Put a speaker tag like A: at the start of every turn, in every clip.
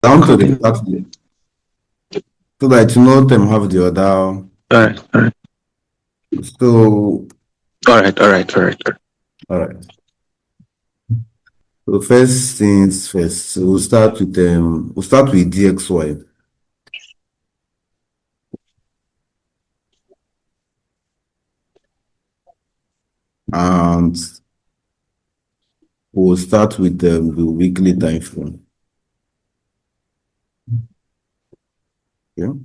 A: Down to the Saturday. So that you know them have the other.
B: All right.
A: So
B: All right.
A: all right. So first things first. So we'll start with DXY. And we'll start with the weekly time frame. Okay.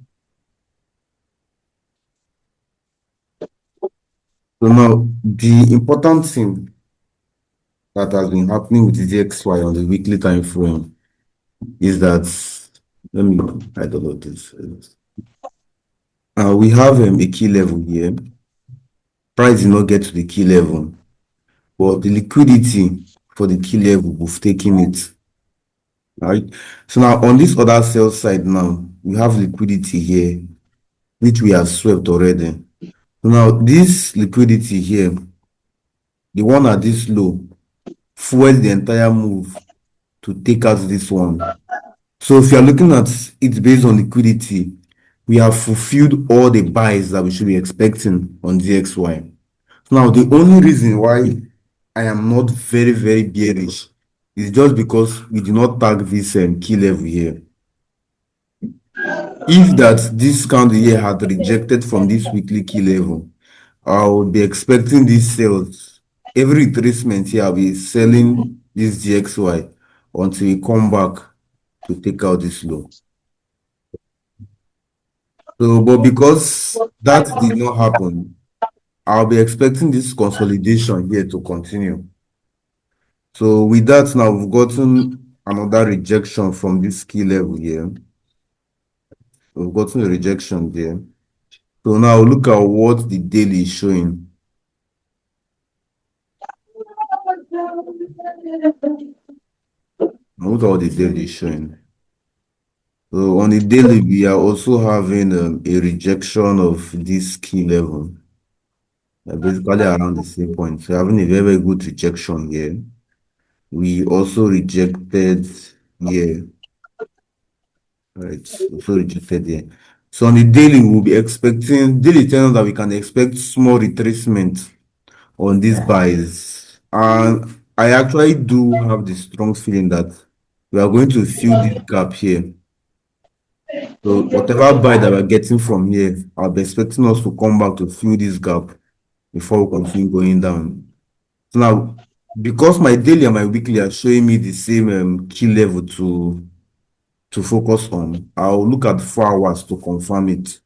A: So now the important thing that has been happening with the DXY on the weekly time frame is that I don't know this. We have a key level here. Price did not get to the key level, but the liquidity for the key level, we've taken it. Right. So now on this other sell side now, we have liquidity here, which we have swept already. So now this liquidity here, the one at this low, fueled the entire move to take out this one. So if you are looking at it based on liquidity, we have fulfilled all the buys that we should be expecting on DXY. Now, the only reason why I am not very, very bearish is just because we do not tag this key level here. If that this candle here had rejected from this weekly key level, I would be expecting these sales. Every retracement here, I'll be selling this DXY until we come back to take out this low. So, but because that did not happen, I'll be expecting this consolidation here to continue. So with that now, we've gotten another rejection from this key level here. We've gotten a rejection there. So now look at what the daily is showing. Look at what the daily is showing. So on the daily, we are also having a rejection of this key level. Basically around the same point. So having a very, very good rejection here. We also rejected here. Right, also rejected here. So on the daily, we'll be expecting daily tells us that we can expect small retracement on these buys. And I actually do have the strong feeling that we are going to fill this gap here. So whatever buy that we're getting from here, I'll be expecting us to come back to fill this gap before we continue going down. So now, because my daily and my weekly are showing me the same key level to focus on, I'll look at 4 hours to confirm it.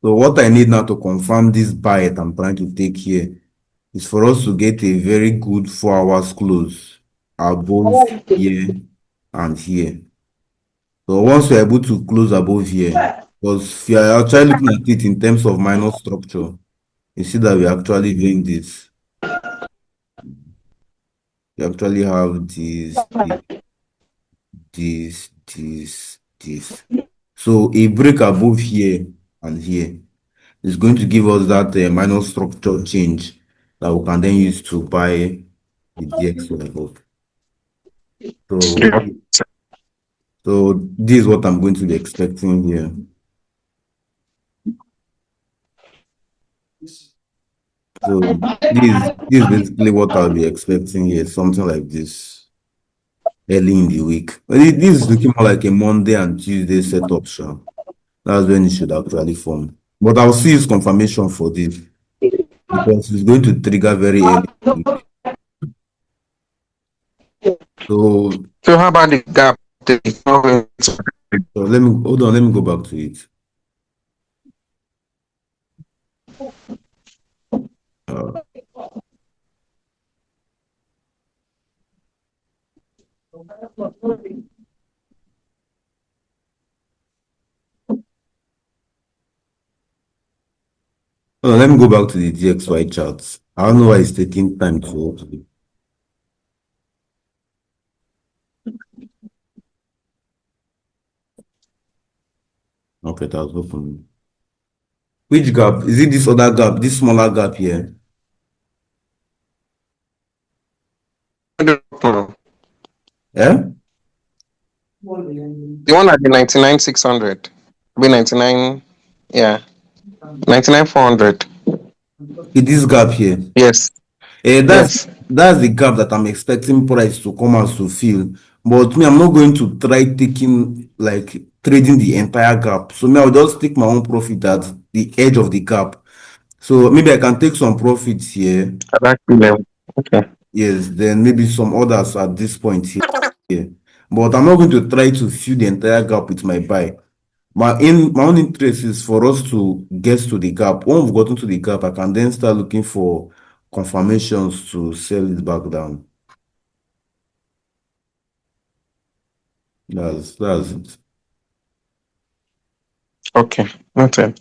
A: So what I need now to confirm this buy that I'm trying to take here is for us to get a very good 4 hours close above here and here. So once we're able to close above here, because if you are actually looking at it in terms of minor structure, you see that we're actually doing this. You actually have this. So a break above here and here is going to give us that minor structure change that we can then use to buy the DX level. So this is what I'm going to be expecting here. So this is basically what I'll be expecting here, something like this early in the week. This is looking more like a Monday and Tuesday setup, so that's when it should actually form. But I'll see its confirmation for this because it's going to trigger very early in the week.
B: So how about the gap?
A: So let me go back to it. Let me go back to the DXY charts. I don't know why it's taking time to open. Okay, that's open. Which gap? Is it this other gap, this smaller gap here? Yeah?
B: The one at the 99,600. Be 99, yeah, 99,400.
A: This gap here.
B: Yes,
A: That's
B: yes.
A: that's the gap that I'm expecting price to come out to fill. But me, I'm not going to try taking like trading the entire gap. So me, I'll just take my own profit at the edge of the gap. So maybe I can take some profits here.
B: At that level. Okay.
A: Yes, then maybe some others at this point here. But I'm not going to try to fill the entire gap with my buy. My own interest is for us to get to the gap. When we've gotten to the gap, I can then start looking for confirmations to sell it back down. That's it.
B: Okay. Okay.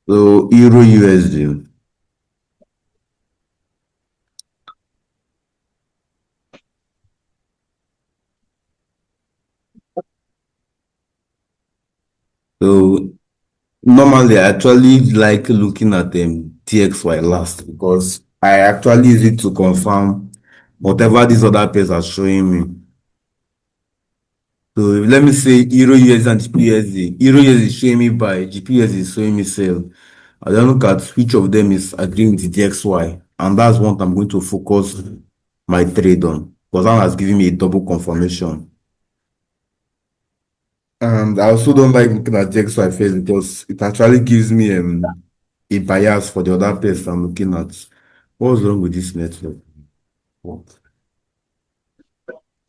A: So Euro USD. So normally I actually like looking at TXY last because I actually use it to confirm whatever these other pairs are showing me. So let me say Euro USD and GPUSD. Euro USD is showing me buy, GPUSD is showing me sell. I then look at which of them is agreeing with the DXY, and that's what I'm going to focus my trade on because that has given me a double confirmation. And I also don't like looking at DXY first because it actually gives me a bias for the other pairs I'm looking at. What's wrong with this network? What?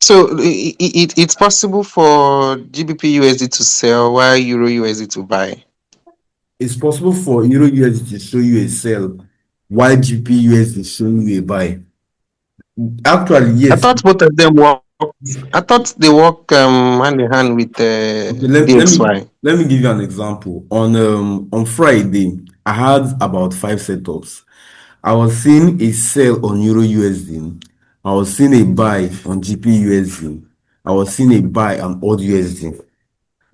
B: So it's possible for GBPUSD to sell while Euro USD to buy.
A: It's possible for Euro USD to show you a sell while GPUSD is showing you a buy. Actually,
B: I
A: yes.
B: thought both of them work. I thought they work hand in hand with
A: Okay, let me
B: DXY.
A: let me give you an example. On Friday, I had about five setups. I was seeing a sell on Euro USD. I was seeing a buy on GPUSD. I was seeing a buy on AUDUSD.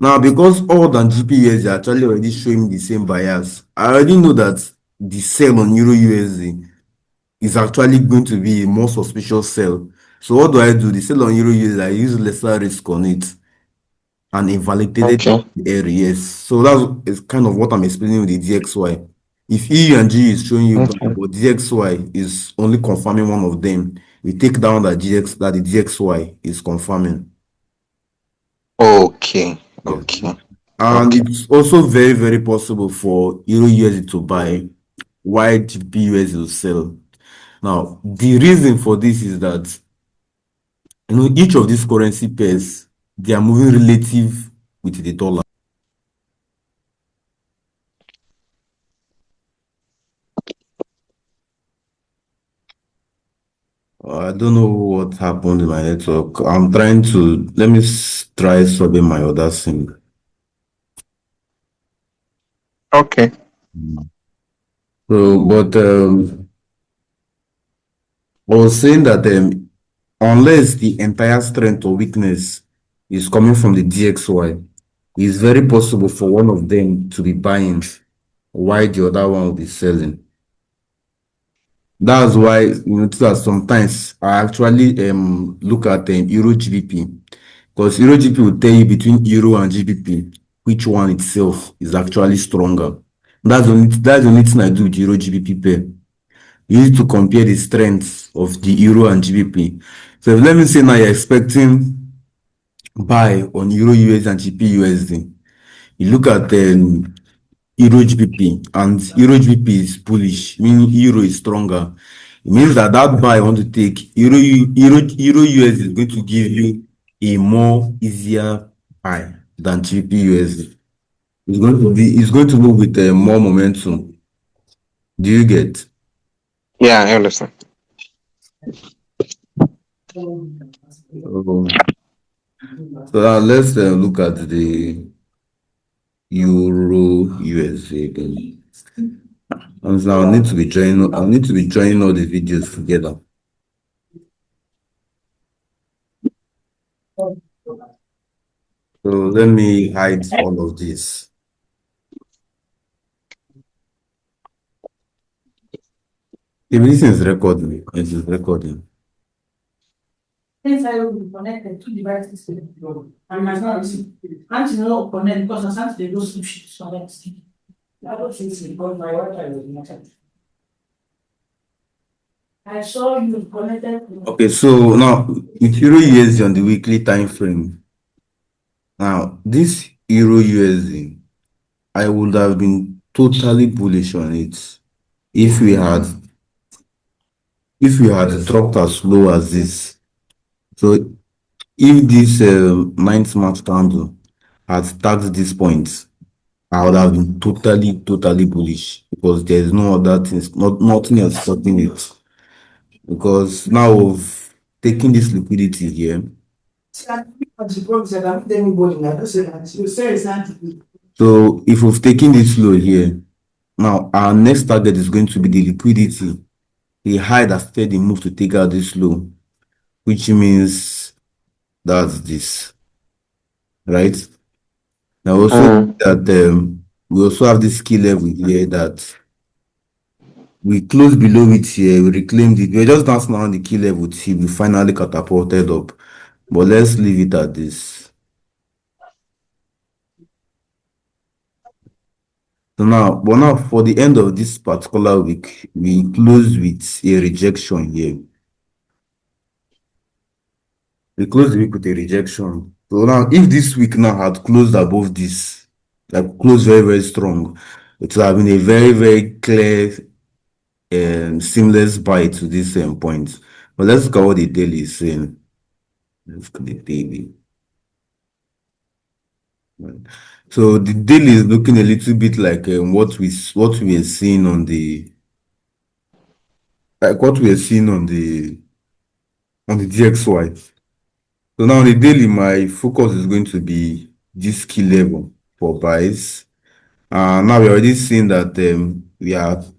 A: Now, because odd and GPUSD are actually already showing the same bias, I already know that the sell on Euro USD is actually going to be a more suspicious sell. So what do I do? The sell on Euro USD, I use lesser risk on it and invalidated
B: Okay.
A: the areas. So that's is kind of what I'm explaining with the DXY. If E and G is showing you back,
B: Okay.
A: but DXY is only confirming one of them, you take down that the DXY is confirming.
B: Okay.
A: Yes.
B: Okay.
A: And
B: Okay.
A: it's also very, very possible for Euro USD to buy while GBP will sell. Now, the reason for this is that each of these currency pairs, they are moving relative with the dollar. I don't know what happened in my network. I'm trying to let me try solving my other SIM.
B: Okay.
A: So, but I was saying that unless the entire strength or weakness is coming from the DXY, it's very possible for one of them to be buying while the other one will be selling. That's why you notice that sometimes I actually look at Euro GBP because Euro GBP will tell you between Euro and GBP which one itself is actually stronger. That's the only thing I do with Euro GBP pair. You need to compare the strengths of the Euro and GBP. So let me say now you're expecting buy on Euro USD and GBP USD. You look at Euro GBP and Euro GBP is bullish, meaning Euro is stronger. It means that buy I want to take Euro USD is going to give you a more easier buy than GBP USD. It's going to move with more momentum. Do you get?
B: Yeah, I understand.
A: So now let's look at the Euro USD again. And now I need to be joining all the videos together. So let me hide all of this. If this is recording, it is recording.
C: inside will be connected to devices and must not receive. Until you know connect because sometimes they go switch to connect. I don't think so because my Wi-Fi was not on. I saw you connected.
A: Okay, so now with Euro USD on the weekly time frame. Now this Euro USD, I would have been totally bullish on it if we had dropped as low as this. So if this 9th March candle had tagged this point, I would have been totally bullish because there's no other things, nothing else stopping it. Because now we've taken this liquidity here. So if we've taken this low here, now our next target is going to be the liquidity, the high that started the move to take out this low, which means that's this, right? Now also that we also have this key level here that we closed below it here, we reclaimed it. We're just dancing around the key level till we finally catapulted up. But let's leave it at this. So now for the end of this particular week, we close with a rejection here. We closed the week with a rejection. So now, if this week now had closed above this, like closed very strong, it would have been a very clear seamless buy to this point. But let's look at what the daily is saying. Let's look at the daily. So the daily is looking a little bit like what we are seeing on the DXY. So now on the daily, my focus is going to be this key level for buys. Now we're already seeing that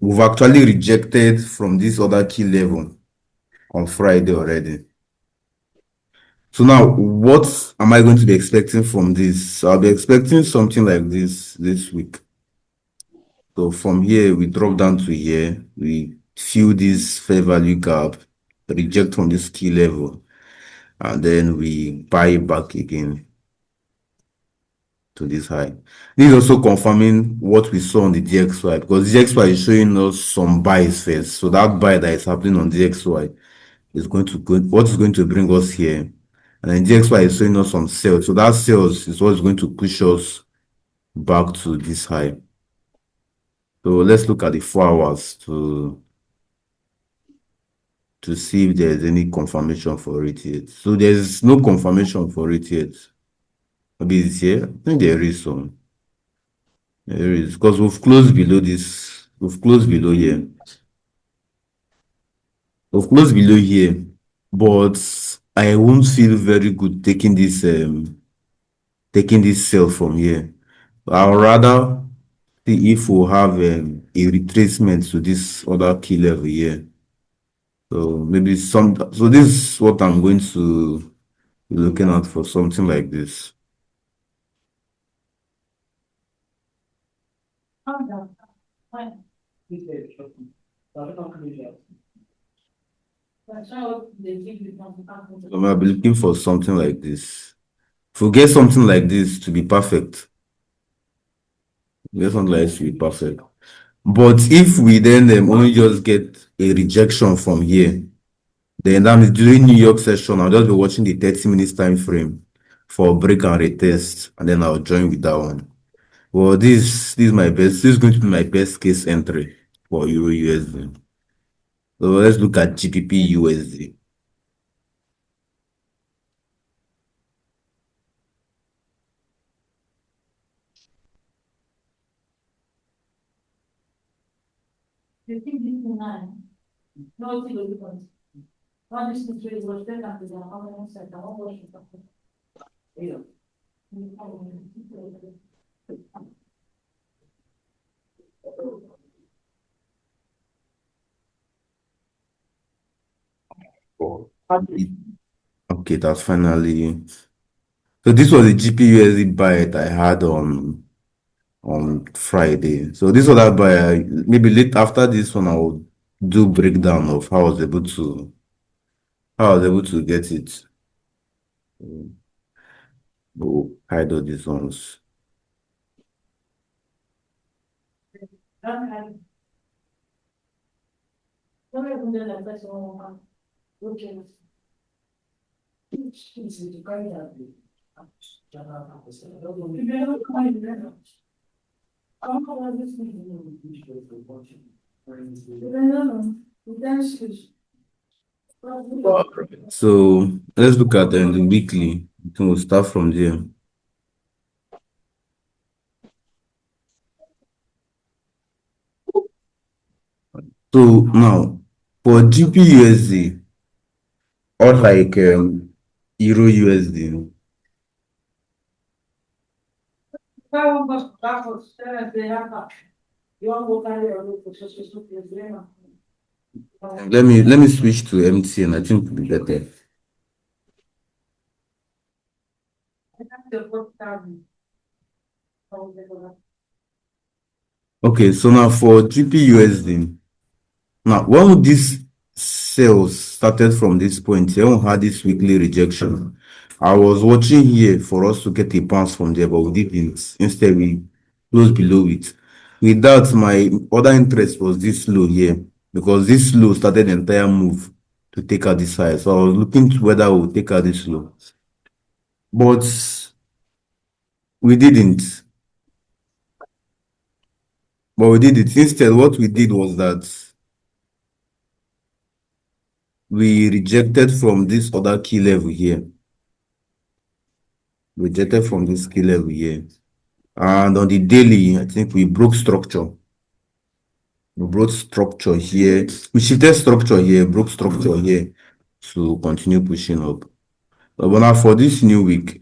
A: we've actually rejected from this other key level on Friday already. So now, what am I going to be expecting from this? So I'll be expecting something like this week. So from here, we drop down to here, we fill this fair value gap, reject from this key level, and then we buy back again to this high. This is also confirming what we saw on the DXY because DXY is showing us some buys first. So that buy that is happening on DXY is going to what is going to bring us here. And then DXY is showing us some sales. So that sales is what is going to push us back to this high. So let's look at the 4 hours to see if there's any confirmation for it yet. So there's no confirmation for it yet. Maybe it's here. I think there is some. There is because we've closed below this. We've closed below here. We've closed below here, but I won't feel very good taking this sell from here. I'll rather see if we'll have a retracement to this other key level here. So maybe so this is what I'm going to be looking at for something like this. So I'll be looking for something like this. If we get something like this to be perfect, get something like this to be perfect. But if we then only just get a rejection from here, then that means during New York session, I'll just be watching the 30 minutes time frame for break and retest, and then I'll join with that one. Well, this is my best. This is going to be my best case entry for Euro USD. So let's look at GBPUSD. Okay, that's finally. So this was the GPUSD buy that I had on Friday. So this other buy, maybe late after this one, I will do breakdown of how I was able to get it. We'll hide all these ones. So let's look at the weekly. We'll start from there. So now for GBPUSD or like EURUSD, let me switch to MTN. I think it'll be better. Okay, so now for GBPUSD, now when this sales started from this point, we had this weekly rejection. I was watching here for us to get a bounce from there, but we didn't. Instead, we closed below it. With that, my other interest was this low here, because this low started the entire move to take out this high. So I was looking to whether we would take out this low. But we didn't. But we did it. Instead, what we did was that we rejected from this other key level here. Rejected from this key level here. And on the daily, I think we broke structure. We broke structure here. We shifted structure here, broke structure here to continue pushing up. But now for this new week,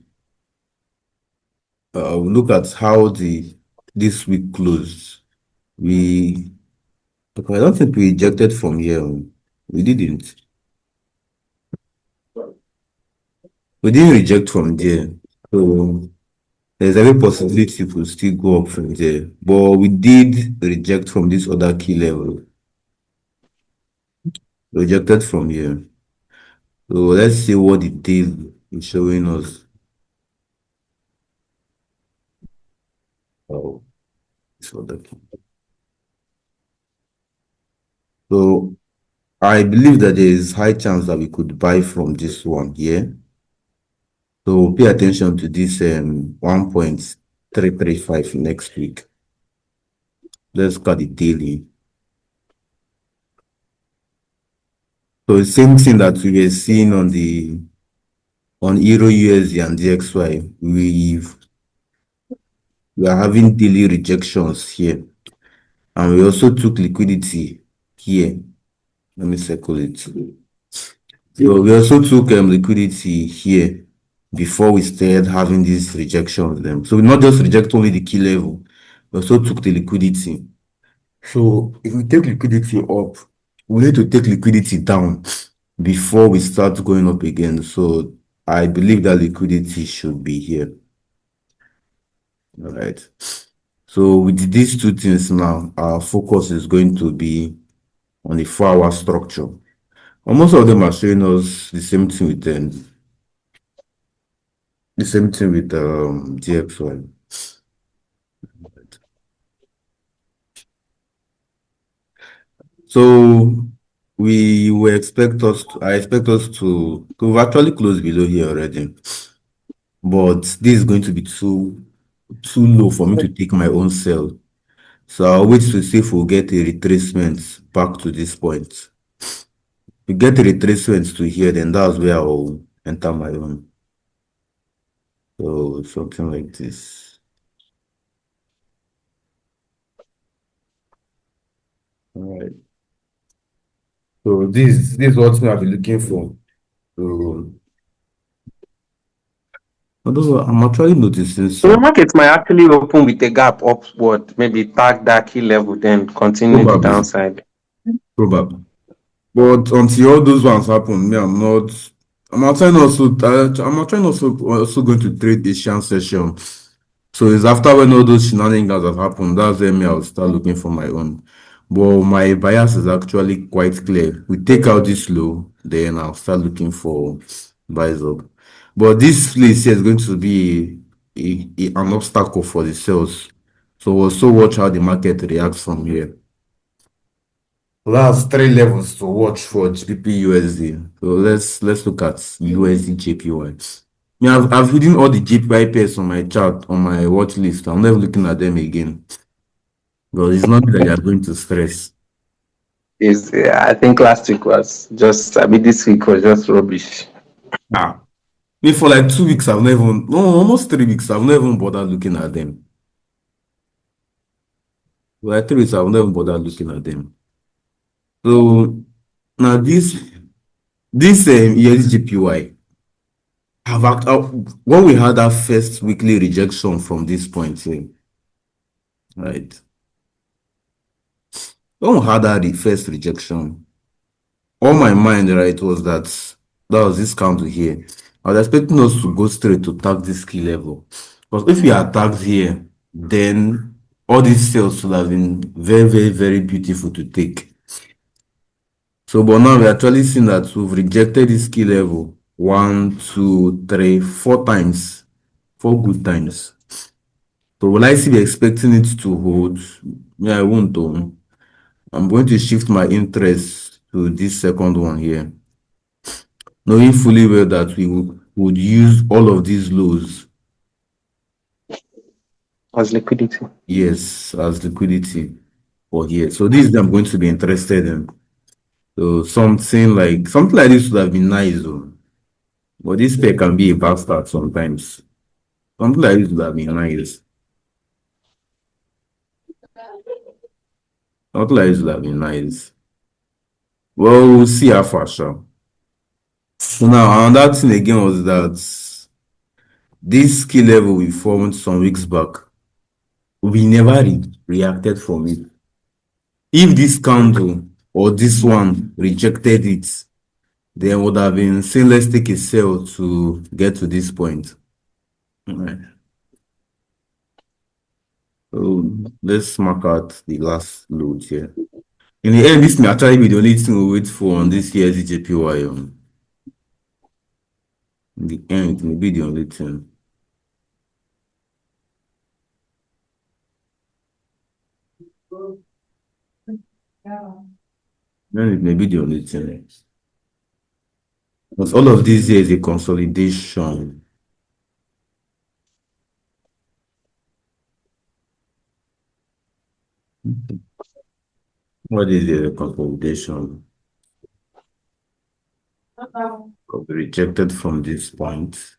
A: we'll look at how this week closed. I don't think we rejected from here. We didn't. We didn't reject from there. So there's every possibility it will still go up from there. But we did reject from this other key level. Rejected from here. So let's see what the deal is showing us. Oh, this other key. So I believe that there is high chance that we could buy from this one here. So pay attention to this 1.335 next week. Let's look at the daily. So the same thing that we were seeing on EURUSD and DXY, we are having daily rejections here. And we also took liquidity here. Let me circle it. So we also took liquidity here before we started having this rejection of them. So we not just reject only the key level, we also took the liquidity. So if we take liquidity up, we need to take liquidity down before we start going up again. So I believe that liquidity should be here. All right. So with these two things now, our focus is going to be on the 4-hour structure. And most of them are showing us the same thing with DXY. So I expect us to we've actually closed below here already. But this is going to be too low for me to take my own sell. So I'll wait to see if we'll get a retracement back to this point. If we get a retracement to here, then that's where I'll enter my own. So something like this. All right. So this is what I've been looking for. So although I'm actually noticing
B: So the market might actually open with a gap upward, maybe tag that key level, then continue the downside.
A: Probably. But until all those ones happen, me, I'm actually also going to trade Asian session. So it's after when all those shenanigans have happened, that's when I'll start looking for my own. But my bias is actually quite clear. We take out this low, then I'll start looking for buys up. But this place here is going to be an obstacle for the sales. So we'll also watch how the market reacts from here. So that's three levels to watch for GBPUSD. So let's look at USDJPY. Yeah, I've hidden all the JPY pairs on my chart on my watch list. I'm never looking at them again. But it's not that you're going to stress.
B: Is I think last week was just, I mean, this week was just rubbish.
A: Ah. Me for like 2 weeks, I've never even, no, almost 3 weeks, I've never even bothered looking at them. For like 3 weeks, I've never bothered looking at them. So now this ESGPY have when we had that first weekly rejection from this point here, right? When we had that first rejection, on my mind, right, was that was this candle here. I was expecting us to go straight to tag this key level. Because if we are tagged here, then all these sales would have been very, very, very beautiful to take. So, but now we're actually seeing that we've rejected this key level 1, 2, 3, 4 times, 4 good times. So will I still be expecting it to hold? Yeah, I won't though. I'm going to shift my interest to this second one here, knowing fully well that we would use all of these lows,
B: As liquidity.
A: yes, as liquidity for here. So this is I'm going to be interested in. So something like this would have been nice though. But this pair can be a bastard sometimes. Something like this would have been nice. Something like this would have been nice. Well, we'll see how far, sure. So now another thing again was that this key level we formed some weeks back, we never reacted from it. If this candle or this one rejected it, then would have been saying let's take a sell to get to this point. Right. So let's mark out the last load here. In the end, this may actually be the only thing we wait for on this year's JPY. In the end, it may be the only thing. Then it may be the only thing. Because all of this here is a consolidation. What is a consolidation? Could be rejected from this point.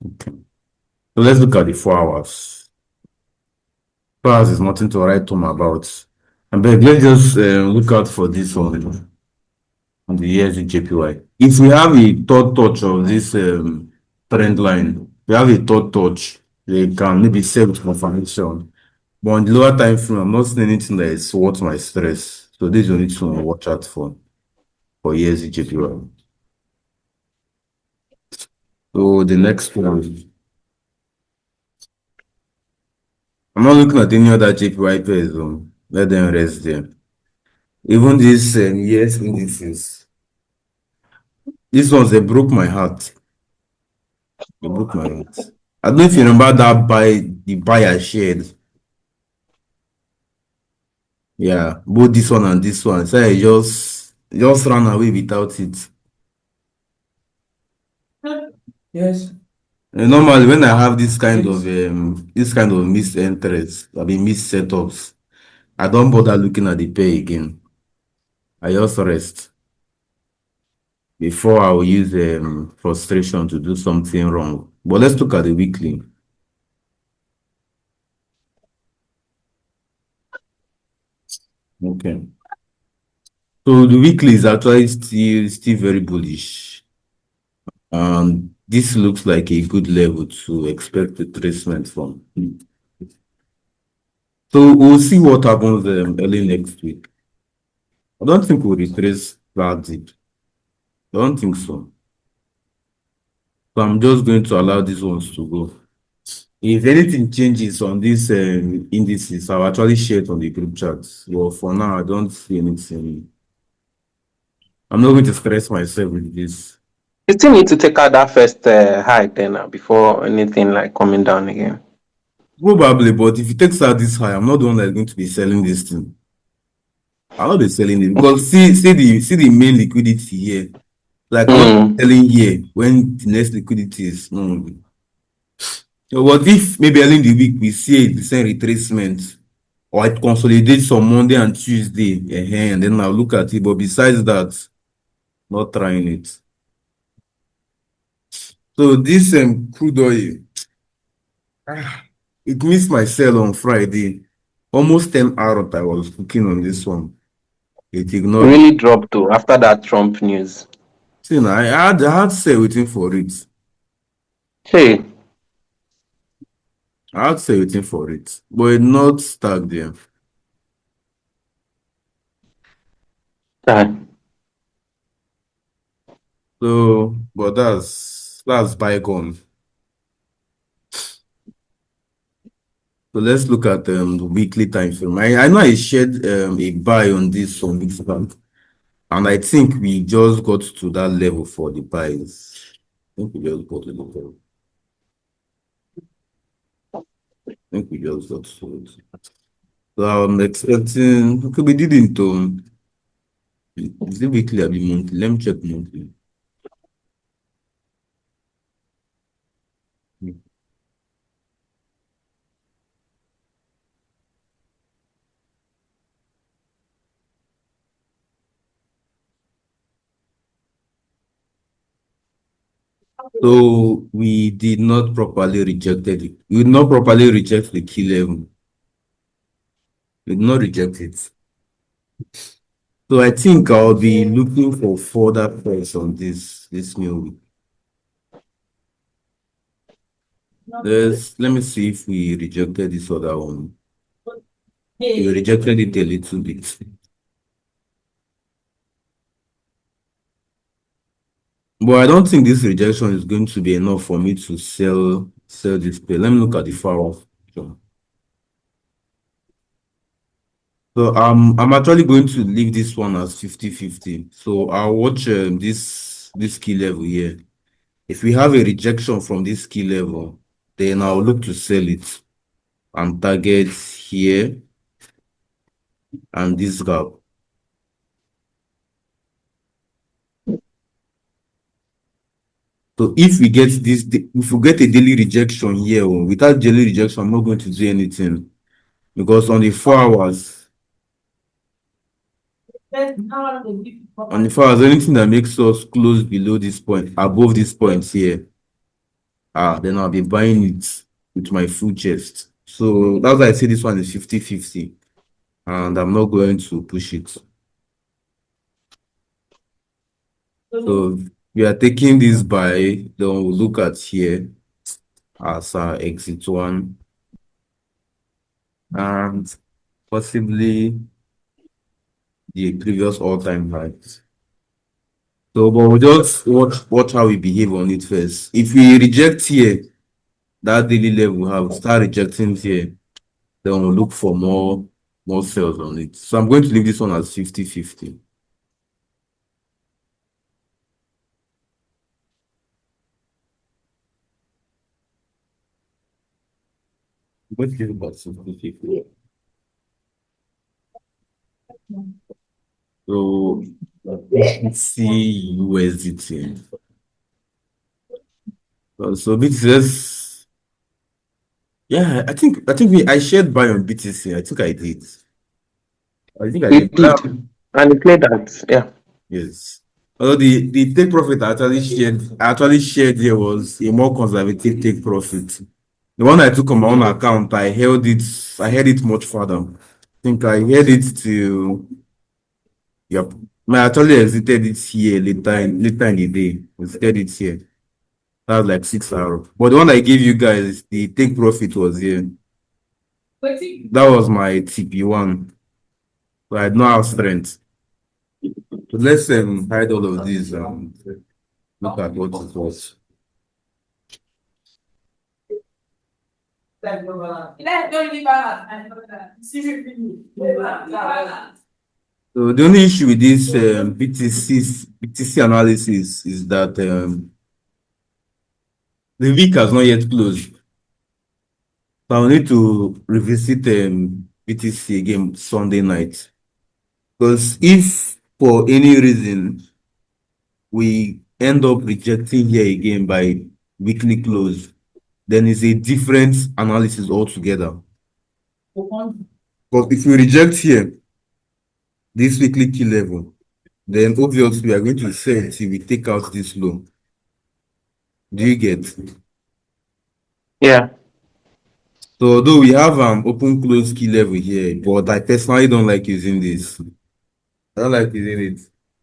A: Okay. So let's look at the 4 hours. 4 hours is nothing to write home about. And but let's just look out for this one on the USDJPY. If we have a third touch of this trend line, we have a third touch, they can maybe sell with confirmation. But on the lower time frame, I'm not seeing anything that is worth my stress. So this is the only thing to watch out for USDJPY. So the next one. I'm not looking at any other JPY pairs though. Let them rest there. Even these US indices. These ones, they broke my heart. They broke my heart. I don't know if you remember that the buy I shared. Yeah, both this one and this one. So I just ran away without it.
C: Yes.
A: And normally when I have this kind of missed entries, I mean missed setups, I don't bother looking at the pay again. I just rest before I will use frustration to do something wrong. But let's look at the weekly. Okay. So the weekly is actually still very bullish. This looks like a good level to expect retracement from. So we'll see what happens early next week. I don't think we'll retrace that deep. I don't think so. So I'm just going to allow these ones to go. If anything changes on these indices, I'll actually share it on the group chat. Well, for now, I don't see anything. I'm not going to stress myself with this.
B: You still need to take out that first high then before anything like coming down again.
A: Probably, but if it takes out this high, I'm not the one that's going to be selling this thing. I'll not be selling it because see the main liquidity here. Like I'm not
B: Mm.
A: selling here when the next liquidity is no. So what if maybe early in the week we see a decent retracement or it consolidates on Monday and Tuesday, and then I'll look at it. But besides that, not trying it. So this crude oil, it missed my sell on Friday. Almost 10 hours I was cooking on this one. It ignored me.
B: Really dropped though after that Trump news.
A: See, now, I had sell waiting for it.
B: Hey,
A: I had sell waiting for it, but it not stuck there.
B: that
A: So, but that's bygone. So let's look at the weekly time frame. I know I shared a buy on this some weeks back, and I think we just got to that level for the buys. I think we just got to the level. I think we just got to it. So I'm expecting. Okay, we didn't. Is it weekly or monthly? Let me check monthly. So we did not properly rejected it. We did not properly reject the key level. We did not reject it. So I think I'll be looking for further price on this new week. Let me see if we rejected this other one. We rejected it a little bit. But I don't think this rejection is going to be enough for me to sell this pair. Let me look at the far off. So I'm actually going to leave this one as 50-50. So I'll watch this key level here. If we have a rejection from this key level, then I'll look to sell it and target here and this gap. So if we get if we get a daily rejection here, without daily rejection, I'm not going to do anything because on the 4 hours, anything that makes us close below this point, above this point here, then I'll be buying it with my full chest. So that's why I say this one is 50-50, and I'm not going to push it. So we are taking this buy, then we'll look at here as our exit one, and possibly the previous all-time highs. So, but we'll just watch how we behave on it first. If we reject here, that daily level we have start rejecting here, then we'll look for more sales on it. So I'm going to leave this one as 50-50. I'm going to give it about 50-50. So let's see USDT. So BTCS, yeah, I shared buy on BTC. I think I did. I think I
B: we
A: did.
B: did. And he played that, yeah.
A: Yes. Although the take profit I actually shared here was a more conservative take profit. The one I took on my own account, I held it much further. I think I held it to, yep. I actually exited it here later in the day. Exited it here. That was like 6 hours. But the one I gave you guys, the take profit was here. That was my TP1. So I had no have strength. So let's hide all of these and look at what it was. So the only issue with this BTC analysis is that the week has not yet closed. So I'll need to revisit BTC again Sunday night. Because if for any reason we end up rejecting here again by weekly close, then it's a different analysis altogether. Because if we reject here, this weekly key level, then obviously we are going to sell till we take out this low. Do you get?
B: Yeah.
A: So although we have open close key level here, but I personally don't like using this. I don't like using it.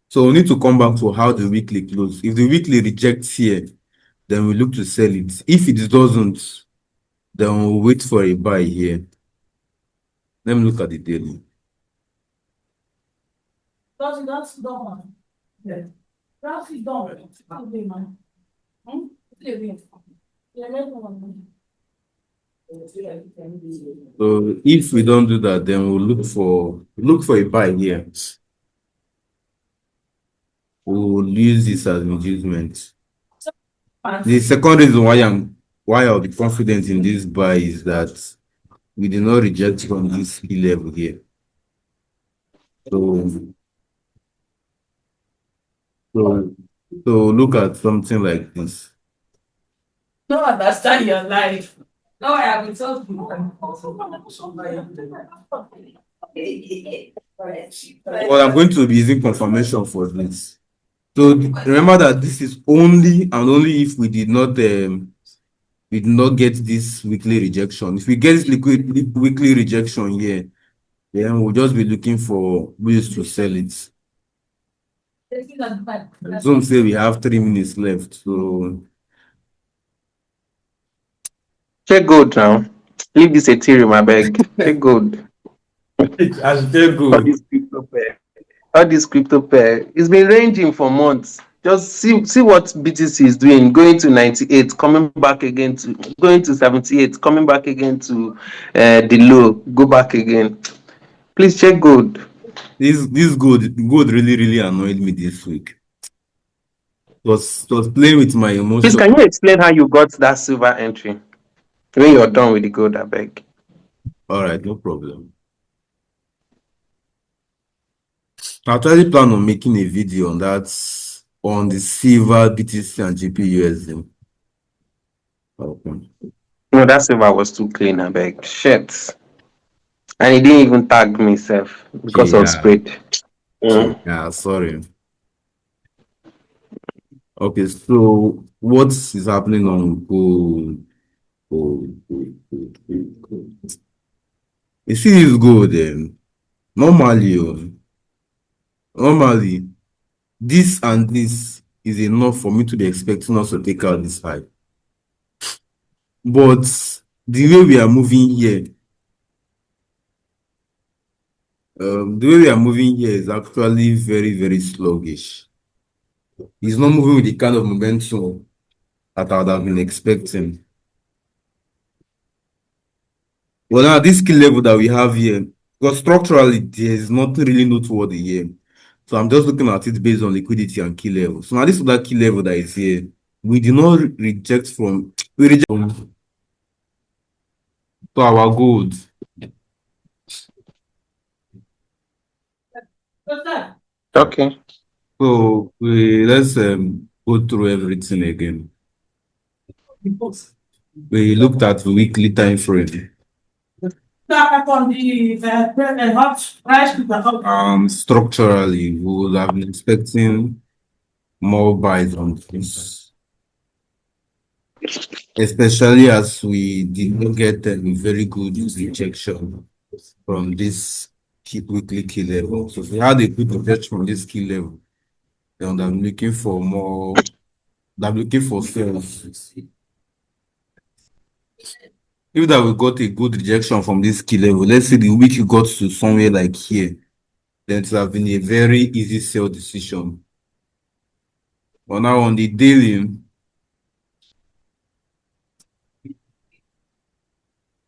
A: So we need to come back to how the weekly close. If the weekly rejects here, then we look to sell it. If it doesn't, then we'll wait for a buy here. Let me look at the daily.
C: That's done. Yeah. That's done.
A: So if we don't do that, then we'll look for a buy here. We'll use this as inducement. The second reason why I'll be confident in this buy is that we did not reject from this key level here. So look at something like this.
C: Don't understand your life. No, I have been told you.
A: Well, I'm going to be using confirmation for this. So remember that this is only and only if we did not get this weekly rejection. If we get this weekly rejection here, then we'll just be looking for ways to sell it. Zoom say we have 3 minutes left. So
B: Check gold now. Leave this Ethereum, I beg. Check gold.
A: as they go.
B: All this crypto pair. All this crypto pair. It's been ranging for months. Just see what BTC is doing. Going to 98, coming back again to going to 78, coming back again to the low. Go back again. Please check gold.
A: This gold really annoyed me this week. It was playing with my emotions.
B: Please, can you explain how you got that silver entry? When you're done with the gold, I beg.
A: All right, no problem. I actually plan on making a video on that on the silver, BTC, and GBPUSD. Okay.
B: No, that silver was too clean, I beg. Shit. And he didn't even tag myself because of spread.
A: Yeah, sorry. Okay, so what is happening on gold? Gold. You see this gold then? Normally, this and this is enough for me to be expecting us to take out this high. But the way we are moving here, is actually very sluggish. It's not moving with the kind of momentum that I would have been expecting. Well, now this key level that we have here, because structurally there is nothing really noteworthy here. So I'm just looking at it based on liquidity and key level. So now this other key level that is here, we do not reject from to our gold.
B: Okay.
A: So let's go through everything again. We looked at the weekly time frame. Structurally, we would have been expecting more buys on this, especially as we did not get a very good rejection from this weekly key level. So if we had a good rejection from this key level, then I'm looking for more. I'm looking for sales. If that we got a good rejection from this key level, let's say the week you got to somewhere like here, then it would have been a very easy sell decision. But now on the daily,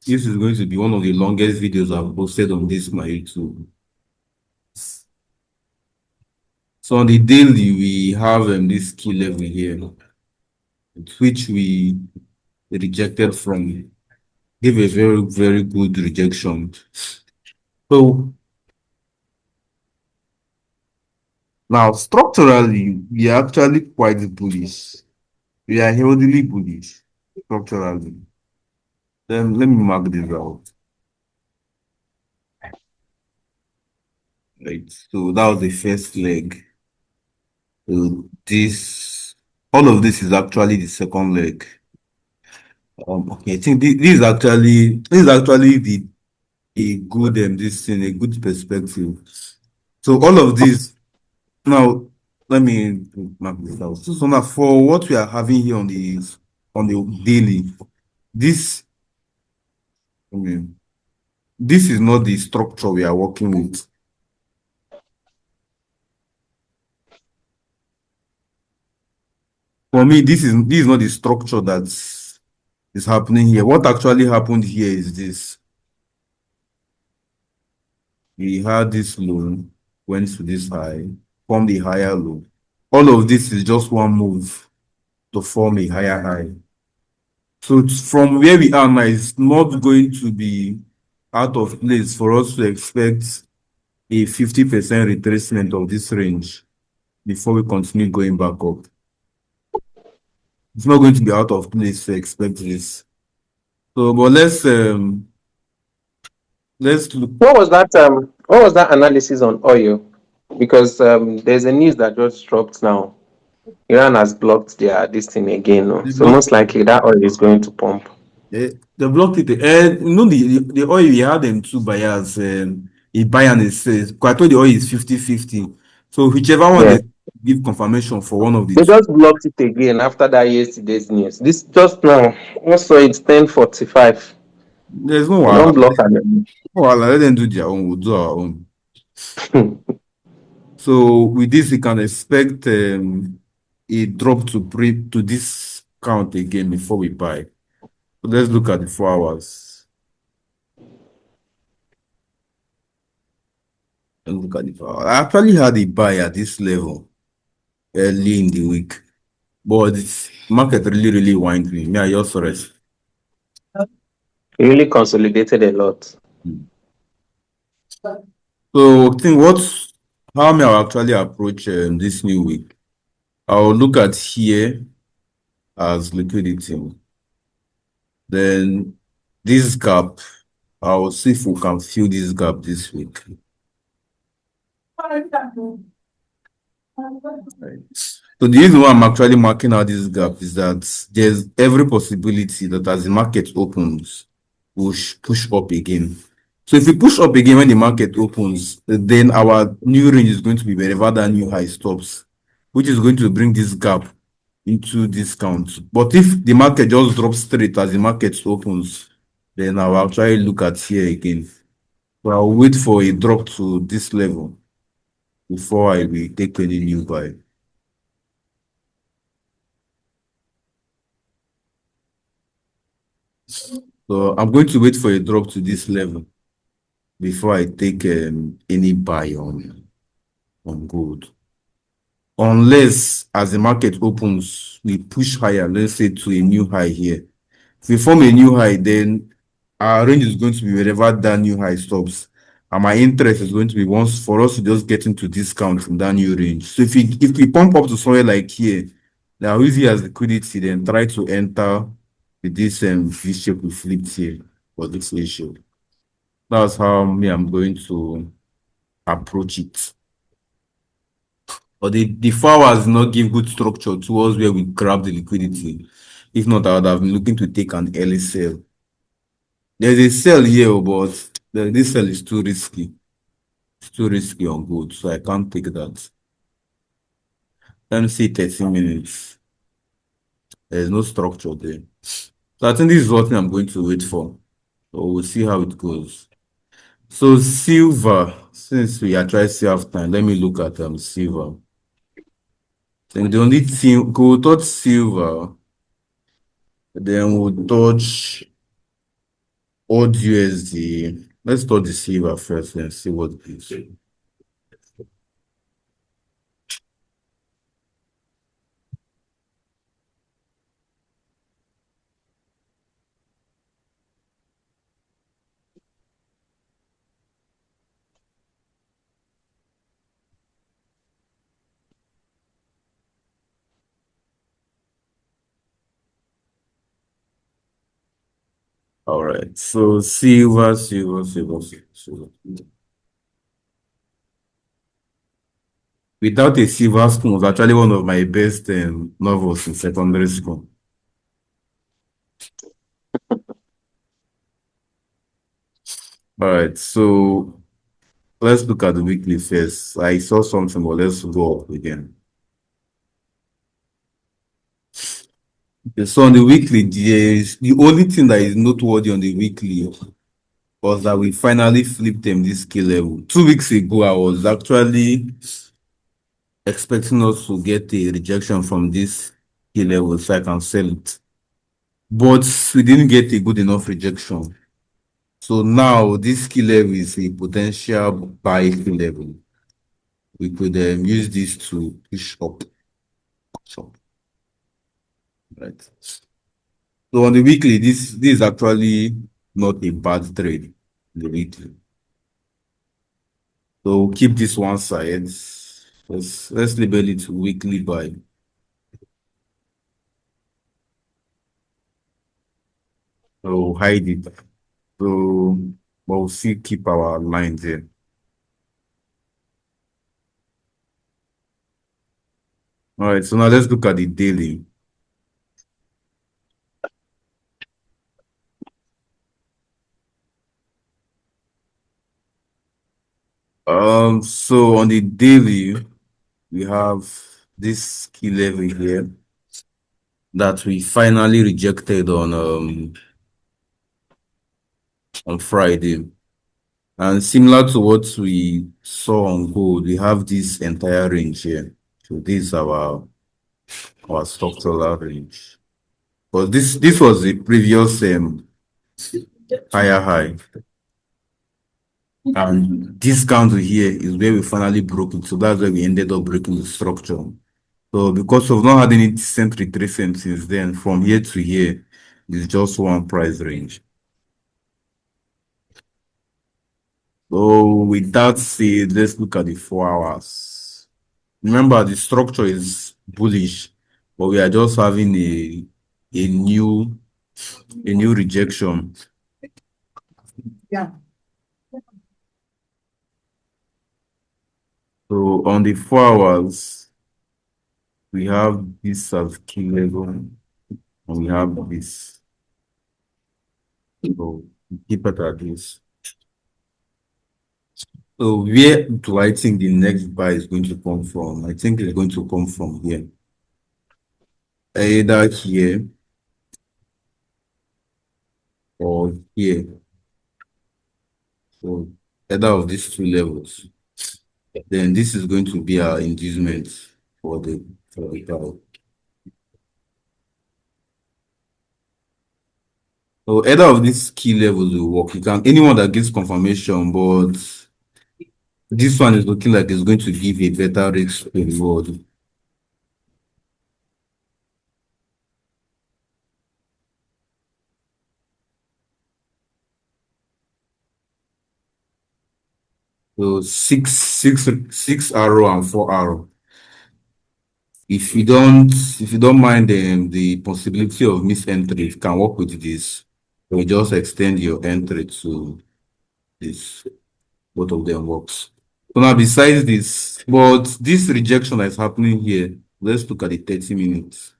A: this is going to be one of the longest videos I've posted on this my YouTube. So on the daily, we have this key level here, which we rejected from, give a very, very good rejection. So now structurally, we are actually quite bullish. We are healthily bullish structurally. Then let me mark this out. Right. So that was the first leg. So all of this is actually the second leg. Okay, I think this is actually the a good this thing, a good perspective. So all of this now, let me mark this out. So now for what we are having here on the daily, this I mean this is not the structure we are working with. For me, this is not the structure that is happening here. What actually happened here is this. We had this low, went to this high, formed a higher low. All of this is just one move to form a higher high. So from where we are now, it's not going to be out of place for us to expect a 50% retracement of this range before we continue going back up. It's not going to be out of place to expect this. So, but let's look.
B: What was that analysis on oil? Because there's a news that just dropped now. Iran has blocked this thing again. No?
A: They
B: So
A: blocked
B: most likely that oil is going to pump.
A: they blocked it. The oil we had them two buyers, a buy and a sell. I told the oil is 50-50. So whichever one
B: Yeah.
A: they give confirmation for one of the
B: They
A: two.
B: just blocked it again after that yesterday's news. This just now. Also, it's 10:45.
A: There's no
B: They don't
A: wahala.
B: block again.
A: No wahala. Let them do their own. We'll do our own. So with this, we can expect a drop to this count again before we buy. So let's look at the 4 hours. Let's look at the 4 hours. I actually had a buy at this level early in the week, but the market really, really whined me. Me, I just rest.
B: It really consolidated a lot.
A: So I think how may I actually approach this new week? I'll look at here as liquidity. Then this gap, I'll see if we can fill this gap this week. Right. So the reason why I'm actually marking out this gap is that there's every possibility that as the market opens, we'll push up again. So if we push up again when the market opens, then our new range is going to be wherever that new high stops, which is going to bring this gap into discount. But if the market just drops straight as the market opens, then I'll actually look at here again. So I'll wait for a drop to this level before I will take any new buy. So I'm going to wait for a drop to this level before I take any buy on gold. Unless as the market opens, we push higher, let's say to a new high here. If we form a new high, then our range is going to be wherever that new high stops. And my interest is going to be once for us to just get into discount from that new range. So if we pump up to somewhere like here, now use it as liquidity, then try to enter with this V shape we flipped here for this issue. That's how I'm going to approach it. But the 4 hours did not give good structure towards where we grab the liquidity. If not, I would have been looking to take an early sell. There's a sell here, but this sell is too risky. It's too risky on gold, so I can't take that. Let me see 30 minutes. There's no structure there. So I think this is what I'm going to wait for. So we'll see how it goes. So silver, since we are trying to have time, let me look at silver. I think the only thing we'll touch silver, then we'll touch AUDUSD. Let's touch the silver first and see what it is. All right. So silver. Without a Silver Spoon was actually one of my best novels in secondary school. All right. So let's look at the weekly first. I saw something, but let's go up again. Okay, so on the weekly, the only thing that is noteworthy on the weekly was that we finally flipped them this key level. 2 weeks ago, I was actually expecting us to get a rejection from this key level so I can sell it. But we didn't get a good enough rejection. So now this key level is a potential buy key level. We could use this to push up. So, right. So on the weekly, this is actually not a bad trade. The weekly. So keep this one side. Let's label it weekly buy. So hide it. So but we'll still keep our lines there. All right, so now let's look at the daily. So on the daily, we have this key level here that we finally rejected on Friday. And similar to what we saw on gold, we have this entire range here. So this is our structural range. But this was the previous higher high. And this candle here is where we finally broke it. So that's where we ended up breaking the structure. So because we've not had any decent retracement since then, from here to here, it's just one price range. So with that said, let's look at the 4 hours. Remember, the structure is bullish, but we are just having a new rejection.
C: Yeah.
A: So on the 4 hours, we have this as key level, and we have this. So keep it at this. So where do I think the next buy is going to come from? I think it's going to come from here. Either here or here. So either of these two levels. Then this is going to be our inducement for the buy. So either of these key levels will work. You can anyone that gives confirmation, but this one is looking like it's going to give a better risk to reward. So six arrow and 4 arrow. If you don't mind the possibility of mis-entry, you can work with this. You just extend your entry to this. Both of them works. So now besides this, but this rejection that is happening here, let's look at the 30 minutes.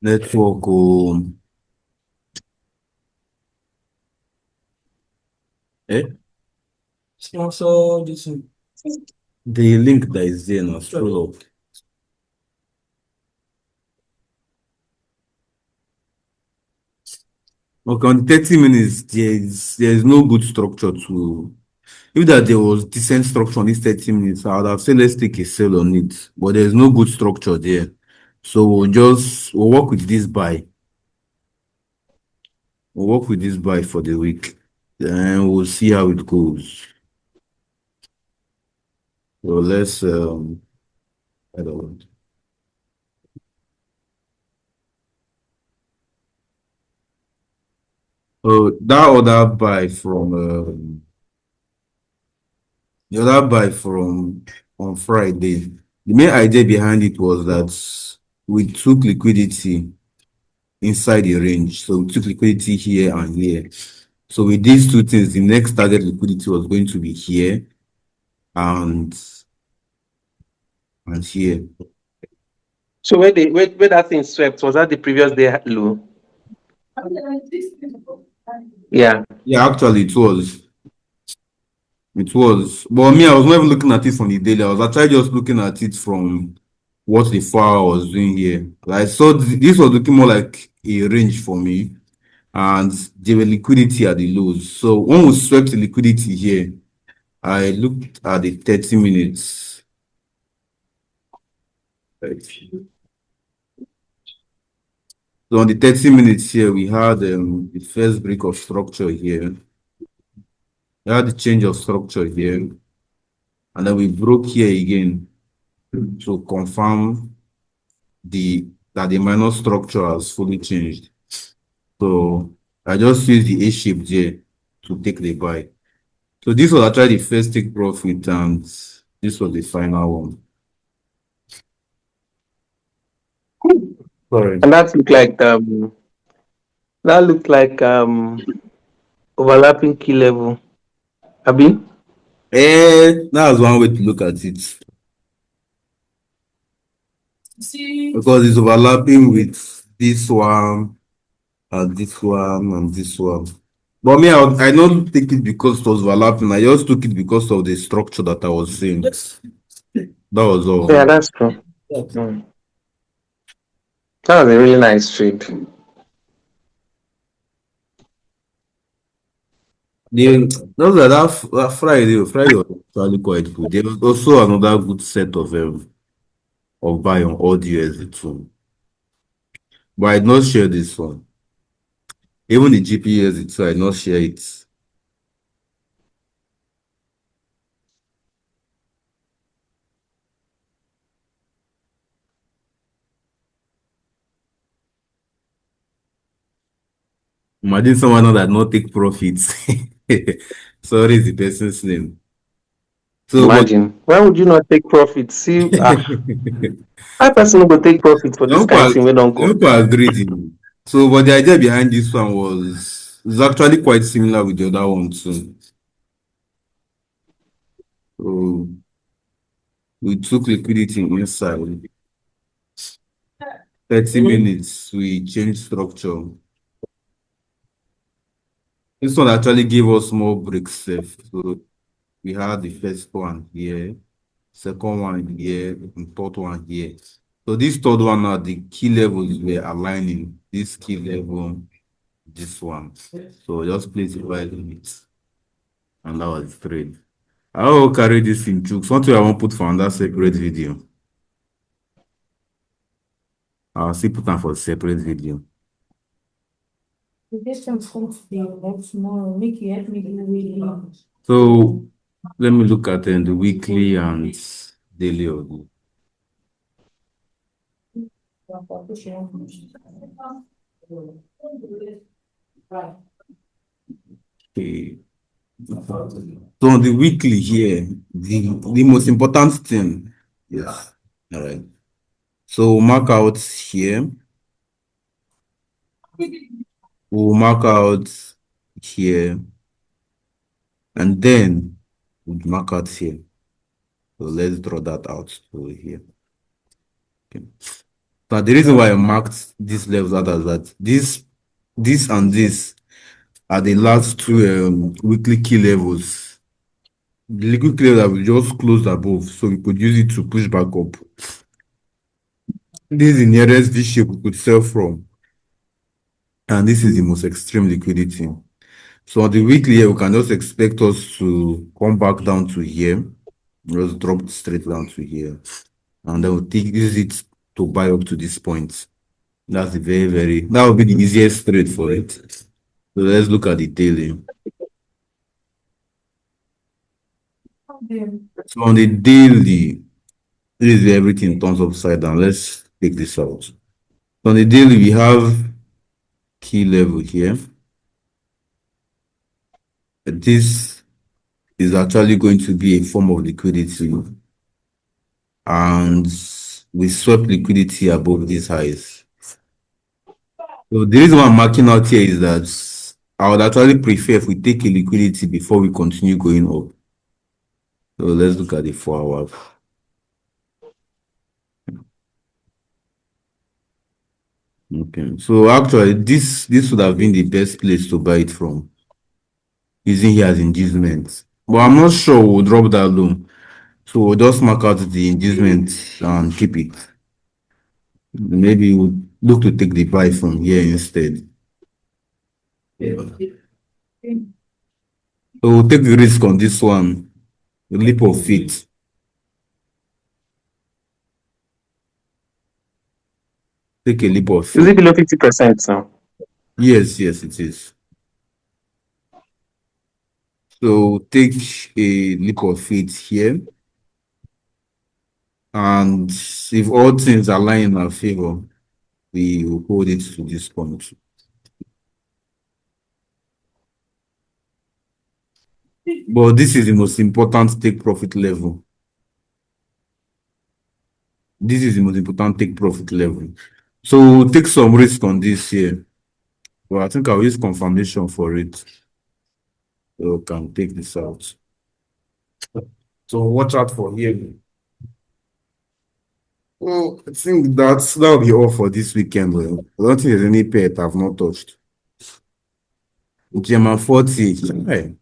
A: Network,
C: Sponsor this one.
A: the link that is there now, scroll up. Okay, on 30 minutes, there is no good structure to. If that there was decent structure on these 30 minutes, I would have said let's take a sell on it. But there's no good structure there. So we'll work with this buy. We'll work with this buy for the week. Then we'll see how it goes. So let's I don't want. Oh, that other buy from the other buy from on Friday. The main idea behind it was that we took liquidity inside the range. So we took liquidity here and here. So with these two things, the next target liquidity was going to be here and here.
B: So where that thing swept, was that the previous day low? Yeah.
A: Yeah, actually it was. It was. But me, I was not even looking at it from the daily. I was actually just looking at it from what the 4 hour was doing here. Like, so this was looking more like a range for me. And there were liquidity at the lows. So when we swept the liquidity here, I looked at the 30 minutes. Right. So on the 30 minutes here, we had the first break of structure here. We had the change of structure here. And then we broke here again to confirm that the minor structure has fully changed. So I just used the A shape there to take the buy. So this was actually the first take profit and this was the final one. Sorry.
B: And that looked like overlapping key level. Abi?
A: That's one way to look at it. Because it's overlapping with this one and this one and this one. But me, I don't take it because it was overlapping. I just took it because of the structure that I was seeing. That was all.
B: Yeah, that's true. Mm. That was a really nice trade.
A: That Friday was actually quite good. There was also another good set of buy on AUDUSD too. But I did not share this one. Even the GBPUSD too, I did not share it. Imagine someone that not take profits. Sorry, is the person's name. So, but
B: Imagine. Why would you not take profit? See, that person will take profit for this
A: some
B: kind of
A: people
B: thing. We don't go.
A: agreed. So, but the idea behind this one was actually quite similar with the other one too. So we took liquidity inside. 30 minutes, we changed structure. This one actually gave us more breaks safe. So we had the first one here, second one here, and third one here. So this third one now, the key levels were aligning. This key level, this one. So just place the buy limit. And that was the trade. I will carry this in chooks. Something I won't put for another separate video. I'll still put them for a separate video. So let me look at the weekly and daily order. Okay. So on the weekly here, the most important thing, yes, all right. So we'll mark out here. We'll mark out here, and then we'll mark out here. So let's draw that out to here. Okay. So the reason why I marked these levels out is that this and this are the last two weekly key levels. The liquid key level that we just closed above, so we could use it to push back up. This is the nearest V shape we could sell from. And this is the most extreme liquidity. So on the weekly here, we can just expect us to come back down to here. Just drop straight down to here. And then we'll use it to buy up to this point. That's that will be the easiest trade for it. So let's look at the daily. So on the daily, This is where everything turns upside down. Let's take this out. So on the daily, we have key level here. This is actually going to be a form of liquidity, and we swept liquidity above these highs. So the reason why I'm marking out here is that I would actually prefer if we take a liquidity before we continue going up. So let's look at the 4 hour. Okay, so actually this would have been the best place to buy it from, using here as inducement. But I'm not sure we'll drop that low. So we'll just mark out the inducement and keep it. Maybe we'll look to take the buy from here instead. So we'll take the risk on this one, a leap of faith. Take a leap of
B: Is it
A: faith.
B: below 50% now?
A: Yes, it is. So take a leap of faith here. And if all things align in our favor, we will hold it to this point. But this is the most important take profit level. This is the most important take profit level. So we'll take some risk on this here. Well, I think I'll use confirmation for it. So we can take this out. So watch out for here. Well, I think that'll be all for this weekend. I don't think there's any pet I've not touched. German 40. Hey.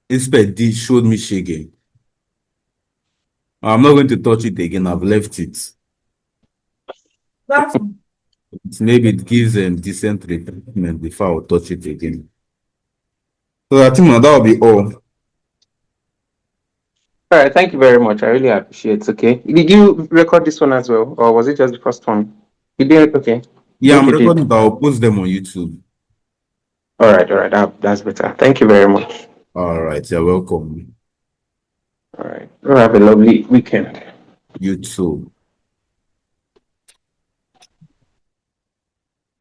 A: Inspect D showed me shaking. I'm not going to touch it again. I've left it. Maybe it gives decent treatment before I'll touch it again. So I think that will be all.
B: All right, thank you very much. I really appreciate it. Okay. Did you record this one as well, or was it just the first one? You did? Okay.
A: Yeah, I'm
B: You did.
A: recording, but I'll post them on YouTube.
B: All right. That's better. Thank you very much.
A: All right, you're welcome.
B: All right. Have a lovely weekend.
A: You too.